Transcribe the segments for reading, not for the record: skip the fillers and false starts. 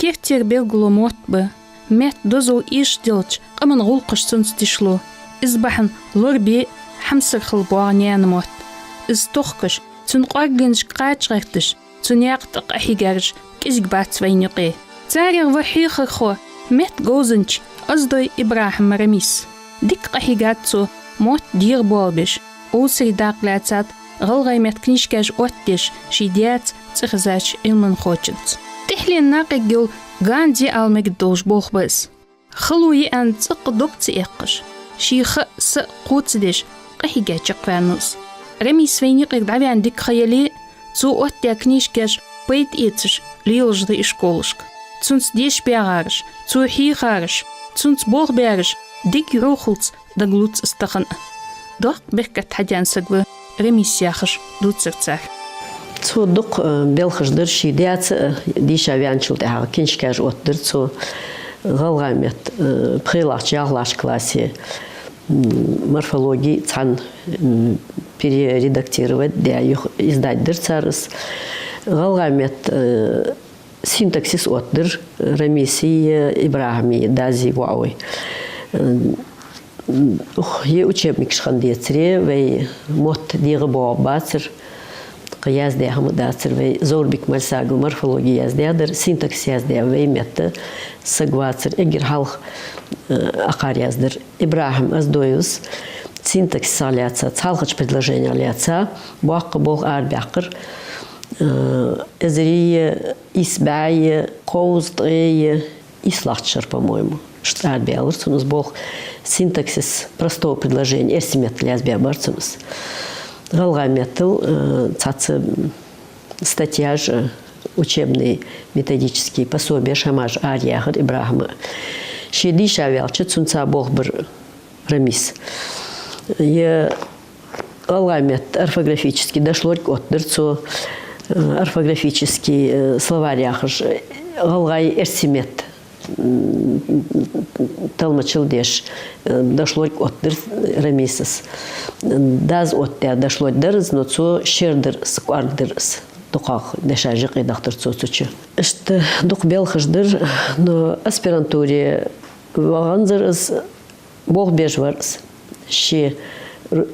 Кехтер белгуломот бы. Мет дозу иш делч, аман гулқыш сунстишлу. Избахн лорби хамсыр хылбуагнянмот. Из тохкыш, цун қаггенш қачрахтыш, цун яқтық ахигарш, кизг бацвайнюқи. Царер вахихахо, мет гозынч, аздой Ибрахим Рамис. Дик ахигатцу, мот дир болбиш. Осри дақлацат, غلغي مت كنيشكاش أوتش شيديات تخزاش إلمن خوتشنت. تحلي ناقل غاندي ألمك دوش بوخ بس. خلوي أن تقدوك تيقش. شيخ سقوت ديش قهيجا تقفانوس. رمي سويني قدعبي عندك خيالي تو أوتيا كنيشكاش بيت إيتش ليلج دي إشكولشك. تونس ديش بيغارش، تو حيغارش، تونس بوخ بيغارش، ديك روخلت دغلوت استخن. دوخ بيكت حديان سقوه ремиссияхыш дуцерцах. Цу дук белхыждыр шидят диша вянчулды ага кинчкаж оттыр цу галгамет прилach яглаш классе морфологии цан перередактировать да их издать дыр царыс галгамет синтаксис оттыр ремиссия Ибрахими дази вауи. Є учебник шхандецре, вей мот диғы боабацыр, қияз дегім дацыр, вей зорбик мальсагы морфология яздеядыр, синтакс яздея, вей метті сагвацыр, егер халық ақар яздыр. Ибрахим аздойыз, синтакс саляца, цалғыч предложение аляца, буаққы бол арбяқыр, эзірие, исбәйе, қоуздғые, ислахчыр, по-моему. Что арбиалыр, сунус бог синтаксис простого предложения, эрсимет лязбия барцунус. Галгаметл, цацы статья же учебные методические пособия шамаж арьягр Ибрахима. Шеди шавялчы цунца бог бір рамис. Галгамет орфографический дошло от дырцу орфографический словарь яхр галгай эрсимет. Талмачыл деш дошло оттыр рамисыз. Даз оття дошло дырыз, но цо шердыр сквардырыз. Духах дешажық едақтыр цоцучы. Ішті дух белхыждыр, но аспирантуре вағанзырыз, бог бежварыз. Ще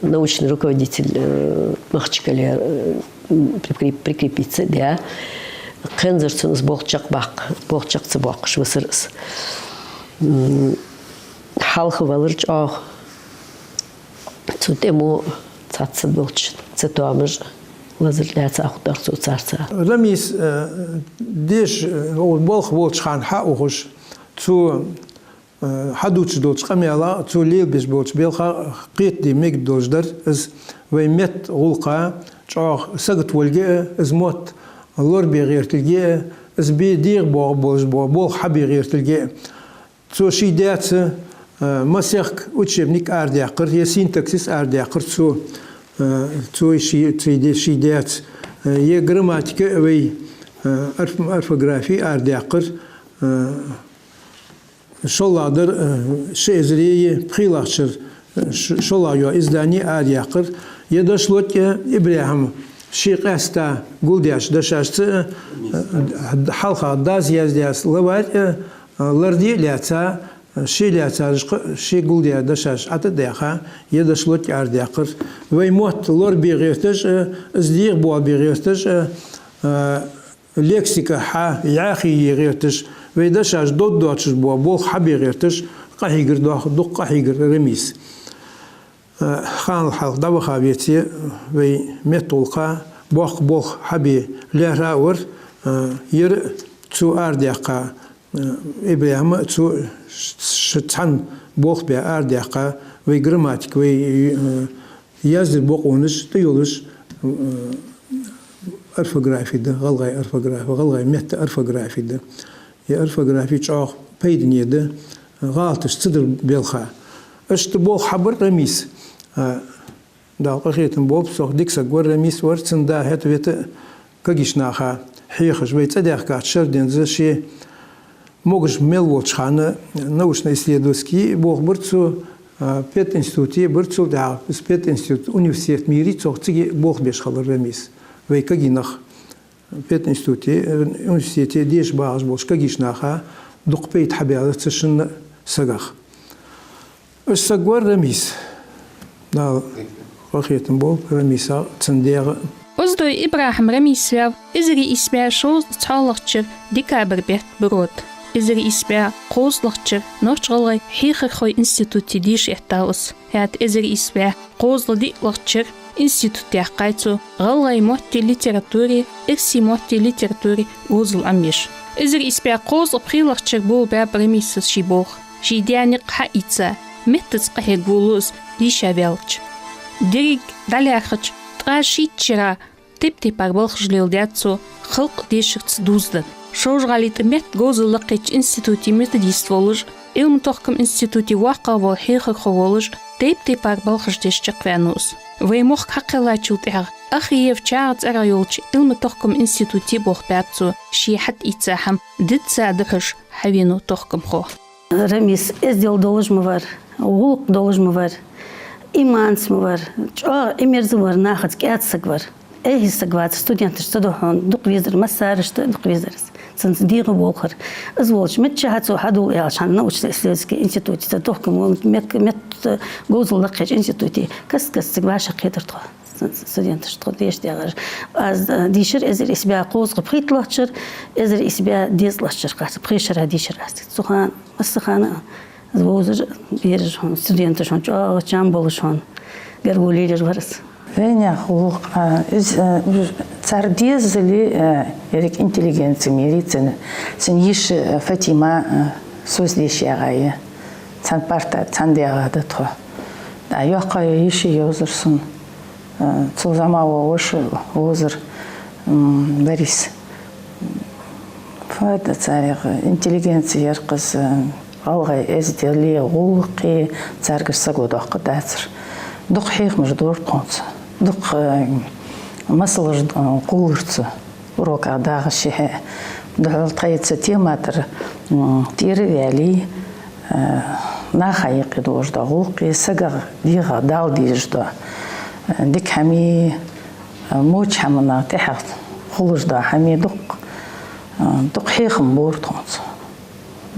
научный руководитель махчикалер прикрепиться, да. Кензерсонс болчак бак, болчак цыбак швысырыз. Халқы валырч ақ. Цутему цатсы болч, цитуамыж лазырляца ахудар цуцарца. Рамис деш болх болчхан ха ухуш цу хадуч долч камяла цу лил беш болч белха қит ди мек дождар из ваймет гулқа чақ сагт волге из мот الله بغير تلقيه زبي دير بول حبي غير تلقيه تو شي دات مسيخ وتشبنيك ارديقر هي سينتاكسيس ارديقر تو شي دات هي جراماتيك وي ارفوغرافي ارديقر شولادر شيزري بريلاشر شولايو ازداني ارديقر يدشلوت ابراهيم شيخ استا قولداش دشاشت حلقة داز يزداس لوات لردي لاتا شي لاتا شي قولداش دشاش عتا داخا يدشلوت ارداقر ويموت لور بيغيرتش ازديق بوا بيغيرتش ليكسيكا حا ياخي يغيرتش ويدشاش دود دوتش بوا بول حبي غيرتش قاحيقر دوق قاحيقر رميس خان الحلق دابا خابيتي وي ميتولقا بوخ حبي لهراور ير تو ارديقا ابراهيم تو شتان بوخ بي ارديقا وي جراماتيك وي يازر بوقونش تيولش ارفوغرافي ده غلغاي ارفوغرافي غلغاي ميت ارفوغرافي ده يا ارفوغرافي تشاخ بيدني ده غالتش صدر بيلخا اشت بوخ حبر رميس دا قخيتن بوب سوخ ديكسا غور رميس ورتن دا هت ويت كغيشناخا حيخ جويت داخكا شردين زشي موغش مелволчхана научно-исследовательский бог бурцу пет институте бурцу да пет институт университет мири цохцги бог бешхалар ремис вейкагинах بيت انستيتي ديش باغش بوش كاجيش ناخا دوق بيت حبيعة تشن سقاخ السقوار رميس نال وخيتن بول رميسا تنديغ Оздой Ибрахим Рамисляв, изри испя шоу цалахчер декабрь бет брод. Изри испя қозлахчер ночғалай хихахой институти диш ехтаус. Хят изри испя қозлы диклахчер институти аққайцу ғалай мохти литератури, экси мохти литератури озл амиш. Изри испя қозл прилахчер бол бәб Рамисас шибох. Шидяни қаица, меттец қахегулус дишавелч. Дириг даляхач Шитчера тип-типар балхжлилдяцу хылк дешикц дуздын. Шоужгалит мет гозыллыкыч институти методист волыж, илм тохкам институти ваqa вол хихик волыж, тип-типар балхждешчик вянус. Веймох хақилачут Ахиев чаарц арайолч илм тохкам институти бохбяцу, шихат ицахам, дитса дыхыш хавину тохкам хо. Рамис эздел должмы var, улк должмы var. Иманс var, имерзы var, нахац кятсак var. Эхисак var, студенты что дохон, дук визер, массары что дук визерс. Ценз диғы болхар. Изволч, мет чахацу хадул ялшан научный исследовательский институт. За тохкам мет гозуллы кеч институте. Кас-кас ваша кедертро. Студенты что дештягар. Аз дишер эзер исбя қозғы притлахчыр, эзер исбя дезлахчыр. Пришера дишер. Сухан, массахана. Звозер берж он студенты шон чам болушон гергулилер варс. Веня хулук из цардезли ерик интеллигенция мерицин сен иш Фатима сөздешягайы цан парта цандягада то. Да яқай иш йозерсун цузамаво ош озер Борис. Файда цариг интеллигенция ярқыз алгай эздели улқи царгырсаг одаққа дәсір. Дуқ хейх мждор қонсы. Дуқ масылыж қулырцы. Урок адағы шехе. Дұғыл тайытсы тематыр тері вәли нахайықы дожда улқи сагар диға дал дейжда. Дик хами моч хамына тәхәқ қулырда хами дуқ хейхым бор қонсы.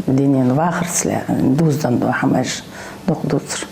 Денен вахырсле дуздан до хамаш дохдуцр.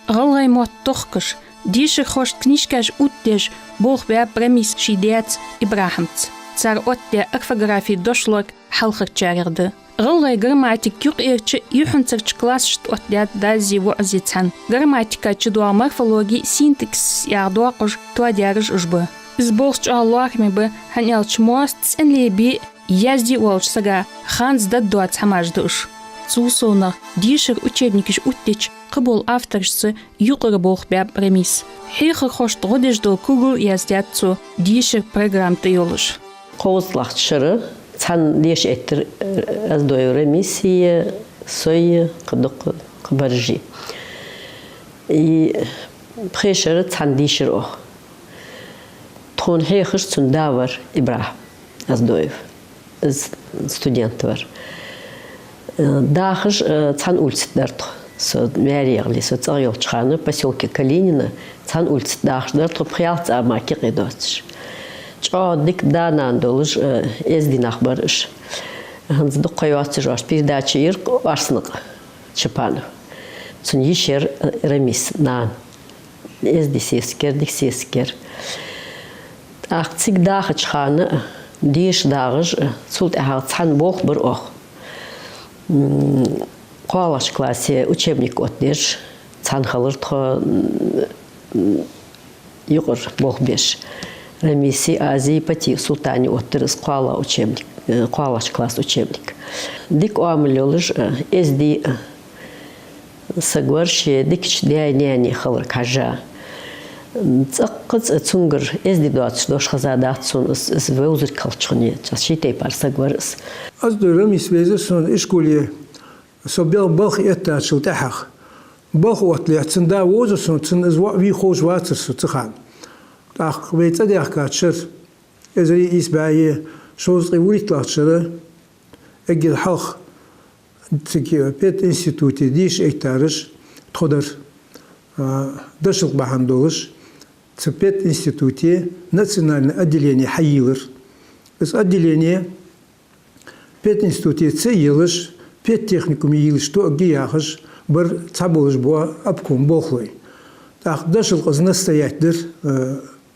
Ғалғай мот тоққыш, деші хош книжкаш уттеш бог бә премис шидец Ибрахимц. Цар отте орфографии дошлок халқық чарырды. Ғалғай грамматик юқ ерчі юхынцырч класс шт отлят дази вуазицан. Грамматика чудуа морфологии синтекс ярдуа қыш туадярыш ұжбы. Изболч аллахми бы ханялч мост ценлеби Язди волч сага ханс дадуат хамаждуш. Цусона дишер учебникиш уттич қыбол авторшсы юқыры бог бәб ремис. Хейхы хош тғодеждо кугу яздятсу дишер программты йолыш. Қоғызлақшыры цан деш еттір аздой ремисия сой қыдық қыбаржи. И прешыры цан дишер о. Тон хейхыш цундавар Ибрахим аздоев. Студенты var. Дахыш цан улицдард. Со мәрияғли, со цағыл чықаны, поселке Калинина, цан улицдард, топқиялц амаки қидоцыш. Чоодик данан долыш ездинақ барыш. Ханзды қойуатсы жош, передача ир арсынық Чапанов. Сон ешер ремис нан. Езди сескер, дик сескер. Ақцик дахы чықаны, Диш дағыш султ әғал цан боқ бір оқ. Қуалаш классе учебник отдеш, цан қалыр тұғы юғыр боқ беш. Рамиси Азии пати султани оттырыз қуала учебник, қуалаш класс учебник. Дик оамылы олыш әзді сағварши дикч дәйнәне қалыр кажа. Цаққыз цунгыр эзди дуатш дошхазадат сон с веузер калчхне чашитей парсаг варс аз дөрөм исвезе сон ишкуле собел бах это шултахах бах отлятсын да озы сон цын изва ви хош ватсыр цхан ах вейца дях качыр эзри исбае шоз ривуритлачыры эгил халх цики пет институте диш эктарыш тодер дашыл бахандолыш Цепет институте национальное отделение Хаилыр, Из отделения пединституте цейлыш, педтехникум елыш, то гияхыш, бір цабылыш буа обком болхлой. Так, дашыл қыз настоятель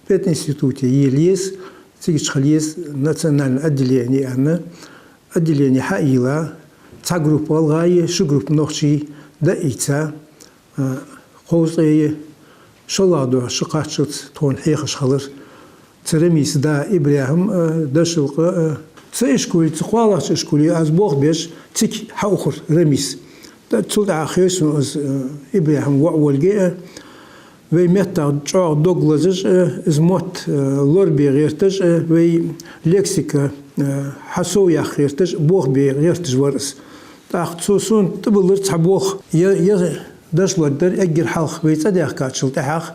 пединституте елес, цигичхалес национальное отделение, анна, отделение хаила, ца группа алгае, шу группа нохчи, да ица, خوزي شلادو شقاتشت تون حيخش خلر ترميس دا إبراهيم دشلق تسيشكولي تقوالش إشكولي از بوخ بيش تك حوخر رميس تولد عخيس از إبراهيم وعولجي وي متا جاء دوغلازش از موت لور بيغيرتش وي لكسيكا حسو يخيرتش بوخ بيغيرتش ورس تاخ تسوسون تبلر تحبوخ دشلو در اگر حلق ويتا ديخ كاتشل تحق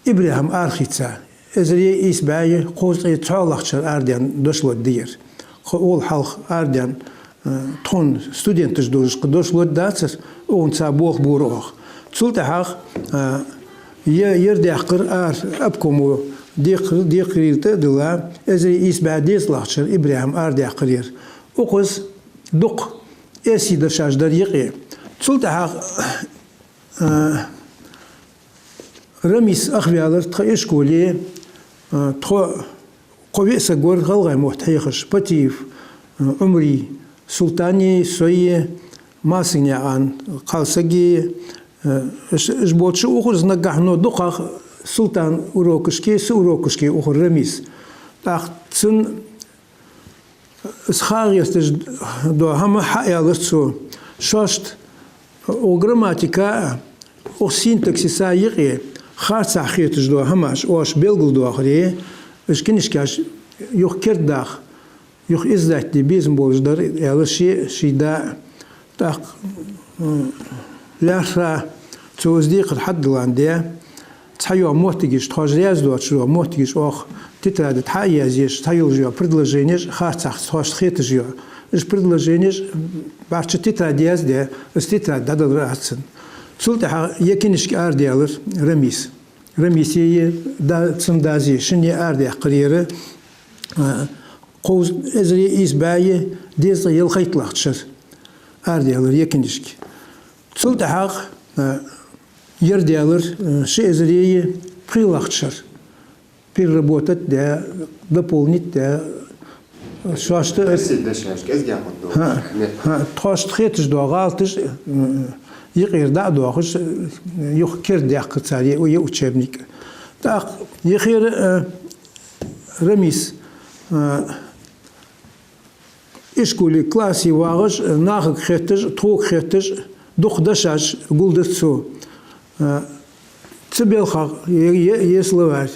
إبراهيم آرخيتسا ازري إيس باي قوزي تعلقشر أرديان دشلو دير أول حلق أرديان تون ستودنتش دوش دشلو داتر اون تابوخ بوروخ تسول تحق يرديخ قر أبكمو ديقريرتا دلا ازري إيس باي ديس لخشر إبراهيم أرديخ قرير وقز دق إيسي دشاش در يقي تسلتها رميس أخبيالر تخيش كولي تخو قوي سجور غلغة محتيخش بتيف عمري سلطاني سوية ما سنيا عن قالسجي جبوت شو أخرز نجحنا دقة سلطان أوروكشكي سوروكشكي أخر رميس تاخ تسن سخاغيستش دو هم حيالر سو شاشت او گراماتیکا او سینتاکسیسا یقی خارج خیتش دو همش اوش بلگل دو آخری اش کنیش کاش یخ کرد داخ یخ ازداش دی بیزم بولش در یالشی شیدا تاق لارا توزدیق الحد لاندیا تحيو موتيجش تخرجياز دوت شو موتيجش أخ تتراد تحيازيش تحيو جوا предложениеш خارج تخش خيت جوا إيش предложениеш بعد تترادياز ده استتراد ده دراسن سلطة يكينش كأرديالر رميسية دا تسندازي شنيا أردي قريرة قوز إزري إسباعي ديز يلخيط لختشر أرديالر يكينش سلطة حق يرديالر شيء إزري قيلختشر переработать да дополнить да шашты трошт доғалтыш يغير دوخش يخكر داق تاري ويا учебник так يخير رميس إشكولي كلاسي واغش ناخك خيتج توك خيتج دخدشاش قولدتسو تبيلخ يسلوات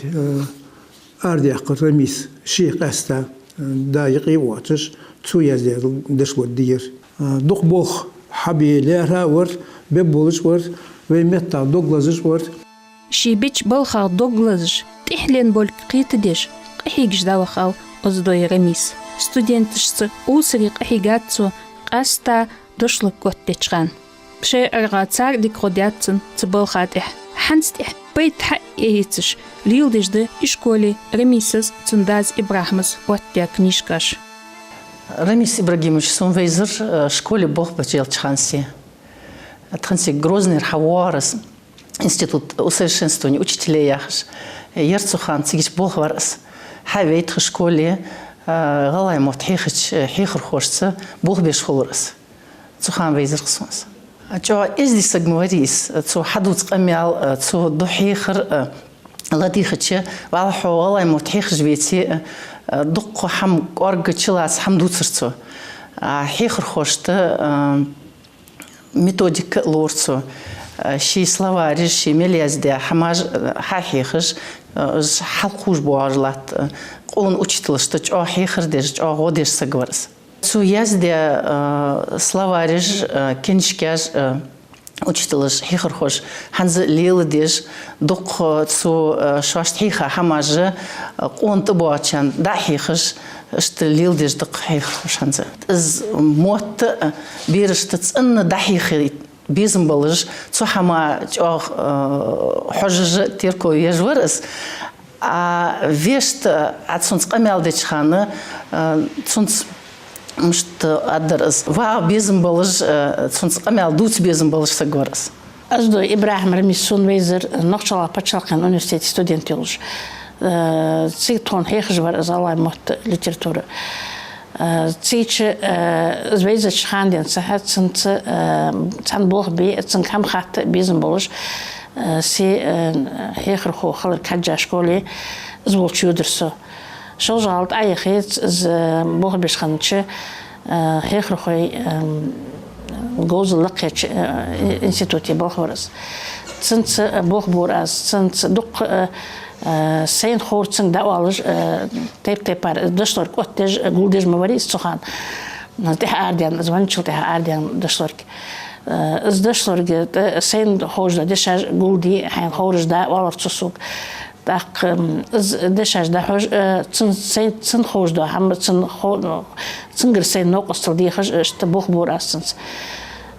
أرديق رميس شيخ أستا دايقي واتش تسو يزدير دشو الدير دق بوخ حبي ليرها ور ببولش ور ويمتا دوغلازش ور شي بيتش بلخا دوغلازش تحلين بولك قيتديش قحيقش داوخاو أزدوي رميس ستودنتشت أوسري قحيقاتسو قاستا دشلق قوتتشغان بشي أرغاتسار ديك غودياتسن تبلخاتح حنستح بيت حق إيتش ليلدش ده إشكولي رميسز تنداز إبراهيمز واتيا كنيشكاش Рамис Ибрагимович Сумвейзер школе Бог почел Чханси. Тханси Грозный Хавуарас, институт усовершенствования учителей яхаш. Ярцухан цигич Бог варас. Хавейт в школе галай мот хихр хошца Бог беш холрас. Цухан Вейзер хсонс. Чо изди сагмарис, цу хадуц камял, цу духихр ладихаче, валху галай мот хихр жвети. دق حم أرجع شلاس حم دوترتو حيخر خوشته ميثوديك لورتو شي سلواري شي ملياز ده حماج حيخش حلقوش بواجلات قولن учителشته حيخر ديش غوديش سغورس سو ياز ده سلواريج كنشكاج учителш хихр хош ханз лил деш док цу шашт хиха хамаже онт боачан да хихш шт лил деш док хихр ханз из мот биршт цн да хихи безм болж цу хама хожж терко ежварс вешт от солнца камелдыч ханы солнц мышт адрес ва безым болыш солнца камел дуц безым болыш сагорас. Азду Ибрахим Рамисон вейзер нохчала пачалкан университет студент юлш. Цитон хехж var залай мот литература. Циче звейзер шханден сахат цан бог би цан кам хат безым болыш. Си хехр хо халар каджа школе звол чудерсо. Шол жалт айхет з бог бешханче хехр хой гозлық институте болхорас. Цинц бог борас, цинц дук сейн хорцин давалж теп пар дашлорк оттеж гулдеж маварис цохан. Тех ардиан званчил тех ардиан дашлорк. З дашлорге сейн хожда дешаж гулди хайн хорж да валар цусук. Так дешаж да хож цин хожда хам цин сейн нокостал дихаж шта бог борас цинц.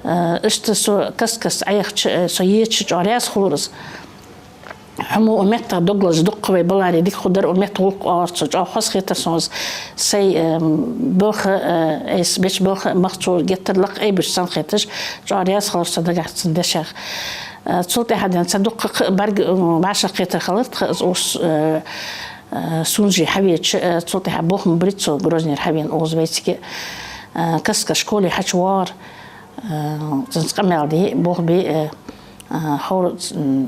Иште со каскас айхч со ечч аряс хурус. Хаму умета доглаж дукве балари дик худар умета улк арцо жа хас хетасонс сей бох эс бич бох махчур геттерлак эбиш сан хеташ жа аряс хурса дагатсын дешах. Цулте хаден садук барг баша хетер халат ус сунжи хавич цулте бох брицо грознер хавин узбецки каска школе хачвар زنسقمالدي بوغبي حول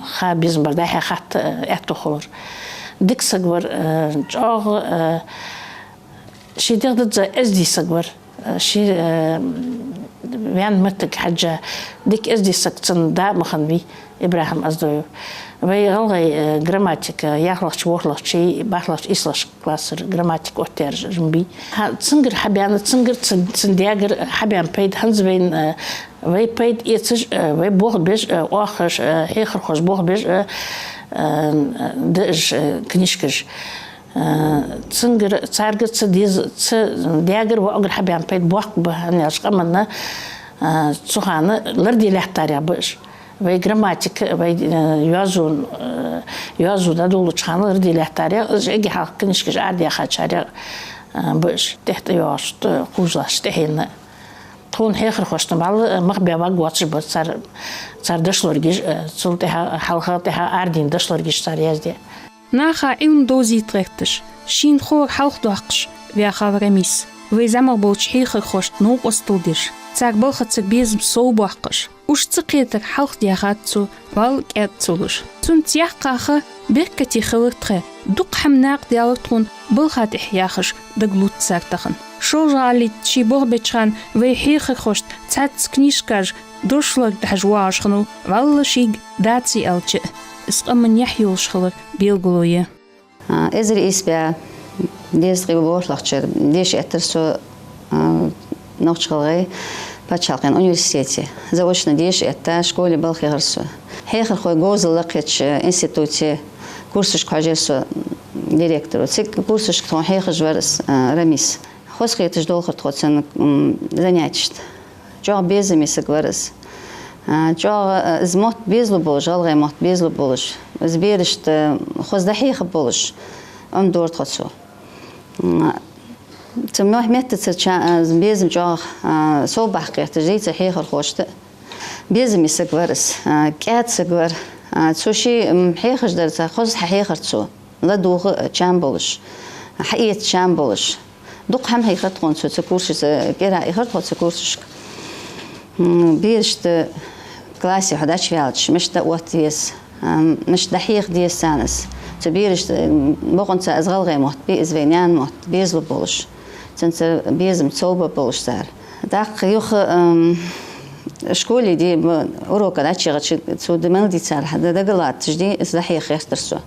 خابز برداها خات اتو خور ديك سغور جاغ شي دغد از دي سغور شي وان متك حاجه ديك از دي سكتن دا مخنبي ابراهيم ازدو وي غلغي грамматика яхлach ворлach чи бахлach ислаш классер грамматик оттер жмби цингер хабян цингер циндягер хабян пейд ханзвейн вей пейд ицж вей бог беж охаш хехр хош бог беж дж книжкаш цингер царгер цдиз цдягер вогер хабян пейд бог бахняш камна цуханы лердилахтаря беш وی گراماتیک وی یازون دادول چخانه ردیلاتاری از اگه حق کنیش عادی خاطری باش تحت یاست خوزاش تهینه تون هیخر خوشتم بال مخبی واقعش بود سر دشلورگیش سلطه حلقه عادین دشلورگیش سریازده. نخا علم دوزی ترکتش شین خور حلق داخش وی خبرمیس وی زمان بولش هیخر خوشت نو استودیش سر بالخت سر بیزم سو باقش. وش تقيتك حلق دياغاتسو والك اتسولوش تون تياقاخا بيركتي خلقتخي دوق حمناق ديالتخون بلخات احياخش دقلوت ساكتخن شو جالي تشي بوغ بيتشان ويحيخي خوشت تاتس كنيشكاج دوشلق دحجواش خنو والله شيق داتسي الچي اسقمن يحيولش خلق بيلغلوية ازري اسبيا ديزغي بوغلقشر ديش اترسو نوچخلغي пачалкан университете заочно деш это школе был херсу хехер хой гозлакеч институте курсуш кажесу директору цик курсуш кто хехер жварс рамис хосхетеш долхот хотсен занятишт жо беземис гварс жо змот безлу бол жалгай мот безлу болуш зберишт хоздахих болуш он дорт хотсу تمنوح متى بيزم جاه صوبح قيت جيت حيخ الخوشت بيزم يسكورس كات سكور تسوشي حيخش درت خذ حيخر تسو لا دوغ تشامبولش حقيقة تشامبولش دوق هم حيخر تكون تسو كورس كيرا يخر تكون كورسش بيرشت كلاسي حداش فيالش مش تقوتيس مش دحيخ ديس سانس تبيرشت بقون تأزغل غيموت بيزفينيان موت بيزلو بولش تنس بيزم تصوب بولش سار داق يخ شكولي دي أوروكا داتشي غتش تسو دمال دي سار حدا دقلات تجدي إزدحيخ يخترسو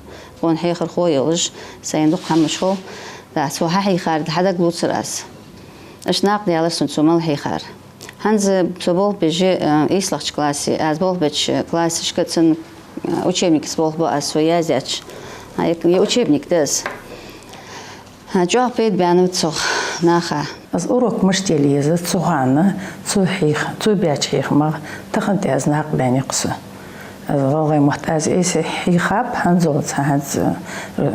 قون حيخر خو يولج سيندوق حمشخو دا سو حيخار حدا قلوت سراس اش ناقدي على سنسو مال حيخار هنز بسبول بيجي إيسلخش كلاسي أزبول بيج كلاسي شكتسن учебник сбол ба своязяч я учебник дес جواب بيت بيانو تسوخ ناخا از اوروک مشتیلی از تسوخانه تسوحیخ تسوبیچ حیخ ما تخنتی از ناق بینی قصه غالي محتاج إيش يخاب هنزول هنز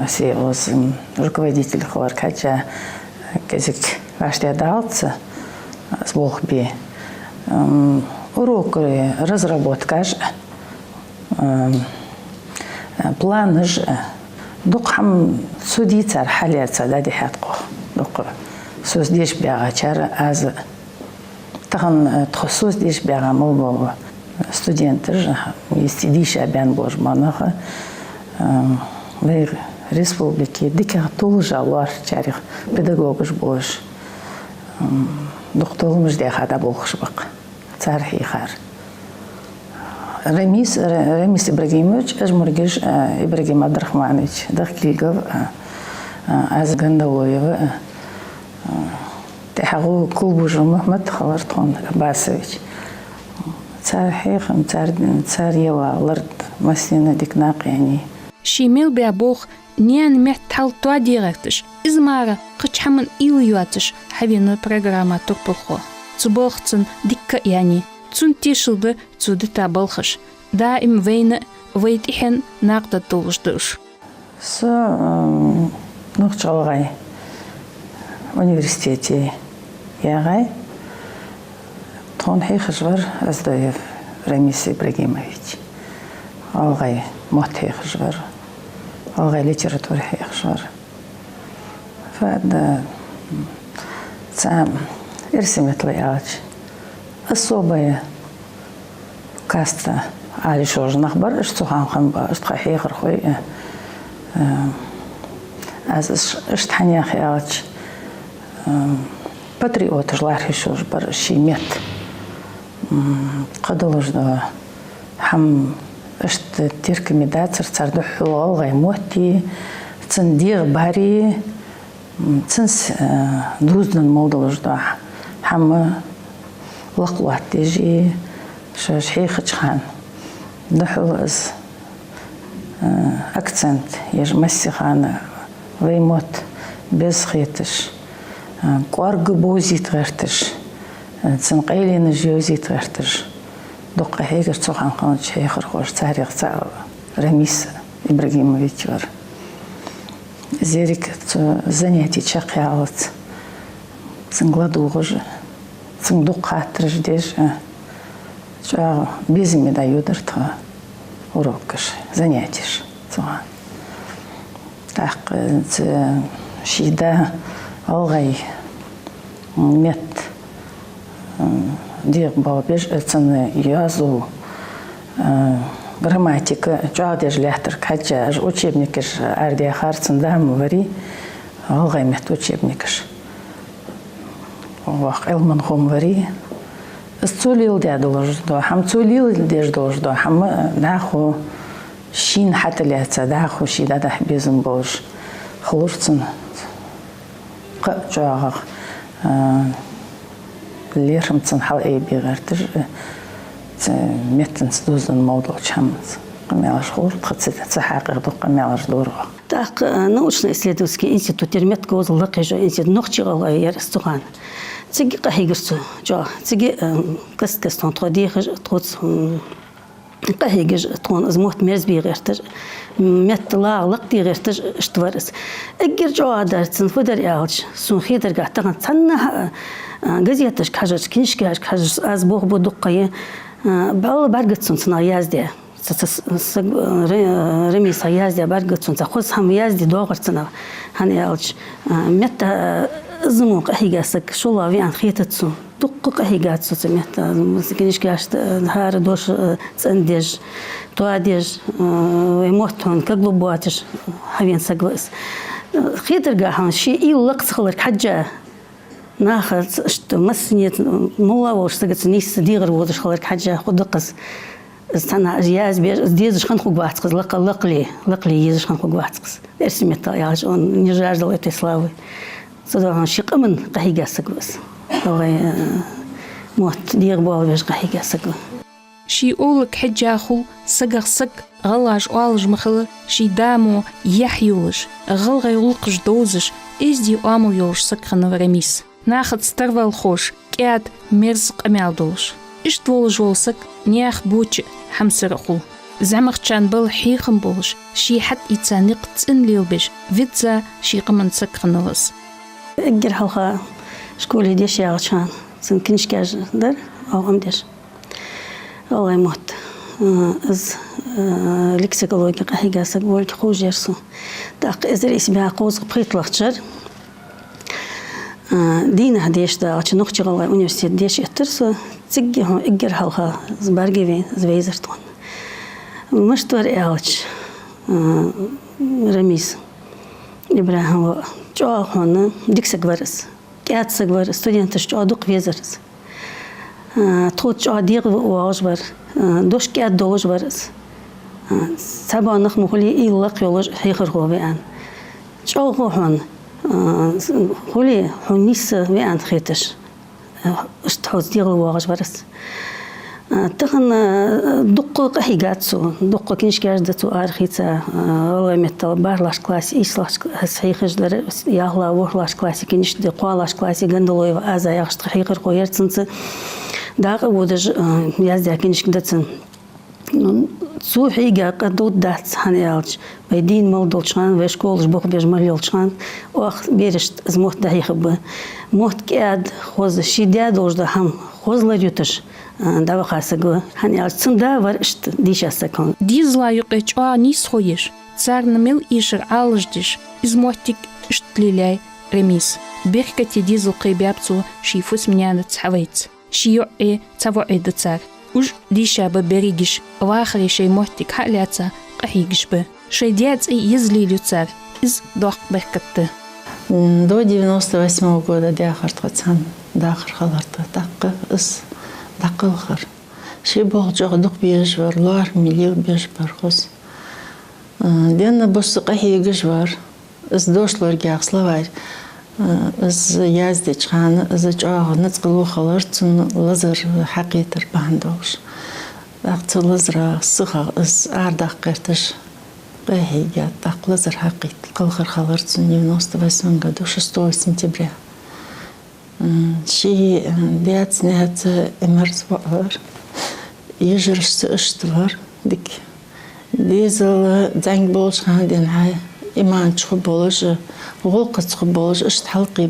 سيوز руководитель خبر كذا كذك واشتى دالت سبوخ بي урок разработкаш планыш духам судицар халятса да дихатко дух сөз деш бягачар аз тагын сөз деш бягамыл бо студенттер истидиш абян божманаха ве республики дика толжалар чарих педагогиш бош духтолмуш дехада болхшбак цар хихар Ремис Ибрагимович Ажмургиш Ибрагим Абдрахманович Дахкилгов Азгандалоева Техагу Кулбужу Мухаммад Халартхон Абасович цар хихам цар ева лард маслина дикнак яни Шимил бябох ниян мехт талтуа директиш измара қычхамын илюатиш хавину программа турпулхо цубохцын дикка яни цун тишылды цуды табалхыш да им вейны вейтихен нақда толждыш с нухчалгай университете ягай тон хихжвар аздаев Ремис Ибрагимович алгай мот хихжвар алгай литература хихжвар фада сам ирсиметлияч особая каста али шожнах бар штухан хан штхахихр хой аз штханя хяч патриот жлахи шож бар шимет қадалжда хам шт теркомедацер царду хулал гаймоти цендир бари ценс друздан молдалжда хам لقوات تجي شيخ خان نحوز أكسنت يجمسي خان ويموت بزخيتش قارق بوزي تغيرتش تنقيلي نجيوزي تغيرتش دقة هيك تسوخان خان شيخ رخوش تاريخ تاع Ремис Ибрагимович var زيرك занятий чакялыц сыңгладугы Цундук хатрыш деш, что безми дают ртха урокаш, занятиш, цуа. Так, шида алгай мет дир бабеш, цены язу грамматика, что деш лятер, кача, учебникиш, ардия харцендам вари, алгай мет учебникиш. وقت علم خمري السوليل ده دولجدو هم سوليل ديش دولجدو هم ناخو شين حتى اللي هتصدقوا شي ده حبيزم باش خلصن قجاغ اللي رمتن حال اي بيغرتر متن دوزن موضوع شمس قميلاش خور تحقق دو قميلاش دورغ Так, научно-исследовательский институт термет козлык же институт нохчыгала ярстуган. Циги кахигирсу, жо, циги кастон тодих троц кахигиш тон змот мерзбигертер. Метлаглык дигертер штварс. Эгер жо адарцын фудар ялч, сун хидер гатаган цанна газеташ кажаш киншкаш кажаш аз бог будуккай бал баргатсун цна язде. Ремис язде баргатсун захоз хам язде догарцына хани ялч мета زموق أهيجاسك شو الله في عن خيتتسو دقق أهيجاتسو سمعت مسكينش كاشت نهار دوش تندج توادج ويموتون كقلبواتش حبين سقلس خيتر جاهن شيء يلقط خلر حجة ناخذ شت مسنيت مولا وش سقط نيس ديغر وضش خلر حجة خد قص استنى جياز بيج ديزش خن خوب واتقص لقلي يزش خن خوب واتقص ارسمت ياج اون نجاج دلت سلاوي صدقان شق من قهيجة سقوس أو موت دير بالبيش قهيجة سقو شي أولك حجة خل سقر سق غلاج أولج مخل شي دامو يحيولج غلغ يلقج دوزش إزدي أمو يوش سقخن ورميس ناخد سترول خوش كاد مرزق أمال دولش إشت ولج ولسق نياخ بوچ حمسر خل زعمرتشان بل حيخم بولش شي حد إتسانيق تسن ليلبش فيتزا شي قمن سكرنوس اجر حلقة شكولي ديش يا غشان سنكنش كاج در أو عمدش الله يموت از لكسيكولوجي قهي قاسك بولك خوش يرسو داق إزر إسبيع قوز بخيط لغتشر دينا هديش دا عشان نخشى الله أونيفرسيت ديش يترسو تسجي هم اجر حلقة زبارجي بين زويزرتون مشتور إعلش رميز إبراهيم جوا هون ديك سكبرس كات سكبر ستودنتش جوا دوق فيزرس تخوت جوا ديق واجبر دوش كات دولج برس سبعة نخ مخلي إيلاق يولج هيخر هو بيان جوا هون خلي هونيس بيان خيتش اشتحوز ديق واجبرس تخن دقق حيقاتسو دقق كنش كاردتو أرخيتا والله متى بارلاش كلاسي إيسلاش صحيح جدر ياهلا وهلاش كلاسي كنش دقوالاش كلاسي جندلوي وأزا يخشت حقيقة قويرتنس داق ودج يازدي كنش كدتن سو حيقة قدود دات هنيالج بيدين مولدولشان ويشكولش بوخ بيج مليولشان وأخ بيرشت زموت دهيخ موت كاد خوز شيداد وجد هم خوز لريوتش دوا خاصة هني أصلاً دوا ورشت ديش أسكان. ديزلا يقيش نيس خويش. صار نميل إيشر عالجدش. إزموتك اشتليلاي رميس. بيركتي ديزل قيبابتو شي فوس منيانة تحويت. شي يقي تفوعي دتار. وش ديشا ببريجش واخري شي موتك حالاتا قحيجش به. شي ديات يزلي لتار. إز دوق بركته. До 98 года داخل خلرت دق إس دق الخر شي بوجه دق بيجبر لار مليون بيجبر خص دينا بس قهي جبر إس دوش لار جاك سلوار إس يازدي خان إس جاه نتقلو خلرت لزر حقيقة باندوش وقت لزر صخر إس أردق قرتش قهي جات دق لزر حقيقة الخر خلرت 98 году 6 сентября شي ديات نهات إمرز وقر يجرش اشتغر ديك ديزل زنگ بولش خاندين هاي إيمان تخب بولش غلقة تخب بولش اشت حلقي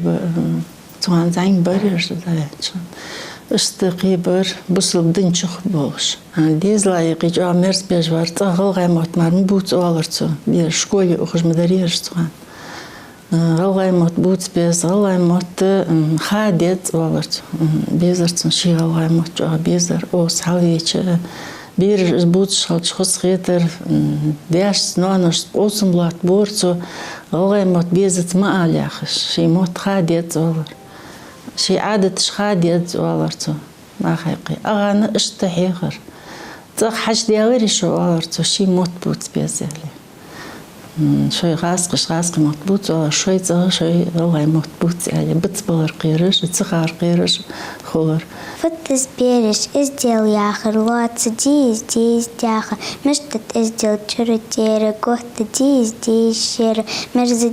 توان زنگ بريش دايتشان اشت قيبر بصل بدين تخب بولش ديزل يقي جا مرز بيجوار تغل غيمات مار مبوت أولرتو بير شكولي أخش مداريش توان غلغاي موت بوت بيز غلغاي موت خادت والرت بيزرت شي غلغاي موت جا بيزر او صحويش بير بوت شخص خص خيتر داش نونش اوسم بلات بورتو غلغاي موت بيزت ما عليخش شي موت خادت والر شي عادت خادت والرتو ما خيقي اغانا اشتحيخر تخ حش ديالري شو والرتو شي موت بوت بيزالي شوي غاسق مطبوط ولا شوي صغر شوي روعي مطبوط يعني بتصبر قيرش تصغر قيرش خور فتس بيرش ازديل ياخر لات ديز دياخر مشتت ازديل تشرتير قهت ديز شير مرز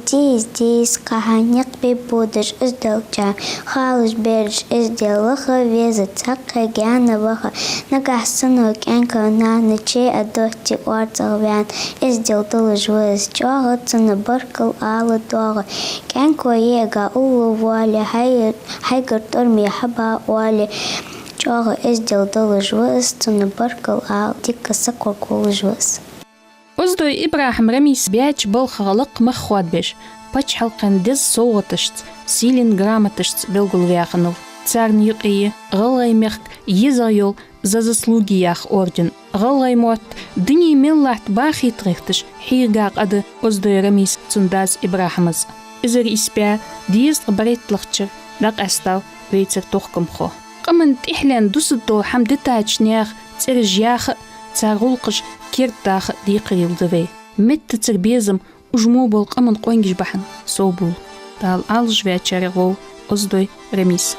ديز قهانيق ببودش ازديل جان خالش بيرش ازديل لخا ويزة تقا جانا بخا نقح سنو كان كونا نتشي ادوتي وارتغبان ازديل دلج وز جاغت سنبركل آل دوغ كان كوييغا أولو والي هايقر ترمي حبا والي جاغ ازدل دلج وز سنبركل آل ديك سكور كولج وز أزدوي إبراهيم رميس بياج بالخالق مخوات بيش باش حلقان ديز صوتشت سيلين грамотышт белгул вяханов царн юқие غلغي мехк езайол за заслугиях орден غلغي мот дыни меллахт бахи трехтыш хиргақ ады Оздой Рамис цундаз Ибрахимыз изер испя диез баретлахчыр дақ астал вейцер тохкамхо قمن تحلان دوسدو حمدتاج نياخ ترجياخ تاغولقش كيرتاخ ديقريل دوي مت تربيزم وجمو بول قمن قوينجش بحن صوبول دال ألج ويتشارغو Оздой Рамис